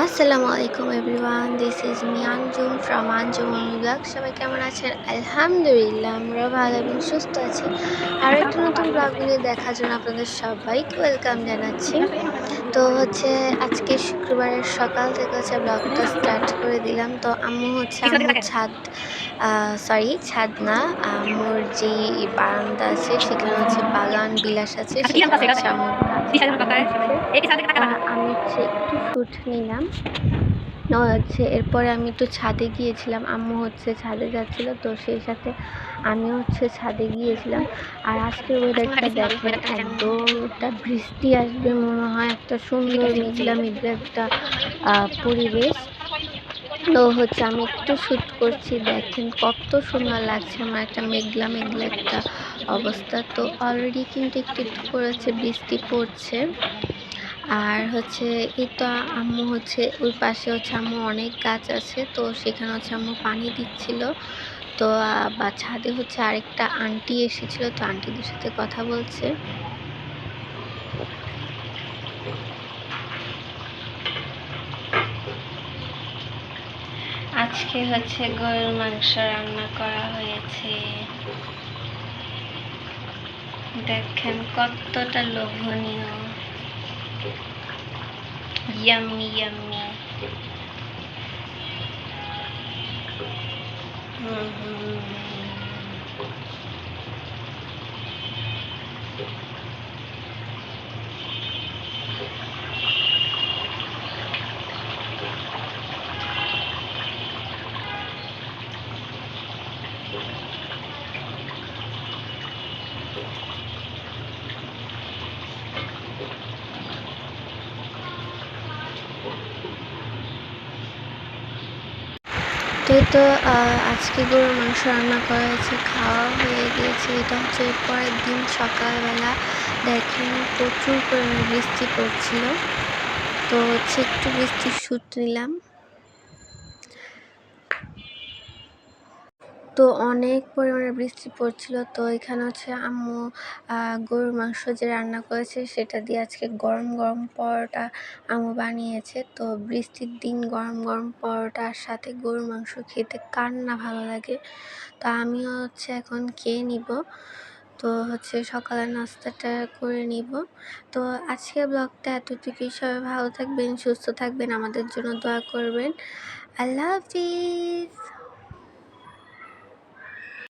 আসসালামু আলাইকুম everyone, this is me Anjum from Anjum blog. সবাই কেমন আছেন? আলহামদুলিল্লাহ, আমরা ভালো এবং সুস্থ আছি। আর একটা নতুন ব্লগ ভিডিও দেখার জন্য আপনাদের সবাইকে ওয়েলকাম জানাচ্ছি। তো আজকে শুক্রবারের সকাল থেকে ব্লগটা স্টার্ট করে দিলাম। তো আম্মু আম্মুর ছাদ না, আম্মুর যে বারান্দা আছে সেখানে বাগান বিলাস আছে, সেখানে আম্মু পানি দিচ্ছে। আমি একটু শুট নিলাম। এরপরে আমি একটু ছাদে গিয়েছিলাম। আম্মু ছাদে যাচ্ছিল, তো সেই সাথে আমিও ছাদে গিয়েছিলাম। আর আজকের ওয়েদারটা দেখেন, একদম একটা বৃষ্টি আসবে মনে হয়, একটা সুন্দর মেঘলা মেঘলা একটা পরিবেশ। তো আমি একটু শ্যুট করছি, দেখেন কত সুন্দর লাগছে আমার, একটা মেঘলা মেঘলা একটা অবস্থা। তো অলরেডি কিন্তু একটু একটু করে বৃষ্টি পড়ছে। আর এই তো আম্মু ওই পাশে আম্মু অনেক গাছ আছে, তো সেখানে আম্মু পানি দিচ্ছিল। তো বা ছাদে আরেকটা আন্টি এসেছিল, তো আন্টিদের সাথে কথা বলছে। আজকে গরুর মাংস রান্না করা হয়েছে, দেখেন কতটা লোভনীয়, ইয়াম্মি ইয়াম্মি। তো আজকে গরুর মাংস রান্না করা হয়েছে, খাওয়া হয়ে গিয়েছে। এটা পরের দিন সকালবেলা, দেখেন প্রচুর পরিমাণে বৃষ্টি পড়ছিল। তো একটু বৃষ্টির শ্যুট নিলাম। তো অনেক পরিমাণে বৃষ্টি পড়ছিল। তো এখানে আম্মু গরুর মাংস যে রান্না করেছে সেটা দিয়ে আজকে গরম গরম পরোটা আম্মু বানিয়েছে। তো বৃষ্টির দিন গরম গরম পরোটার সাথে গরুর মাংস খেতে কার না ভালো লাগে। তো আমিও এখন খেয়ে নিব। তো সকালের নাস্তাটা করে নিব। তো আজকের ব্লগটা এতটুকুই। সবাই ভালো থাকবেন, সুস্থ থাকবেন, আমাদের জন্য দোয়া করবেন। আল্লাহ হাফিজ।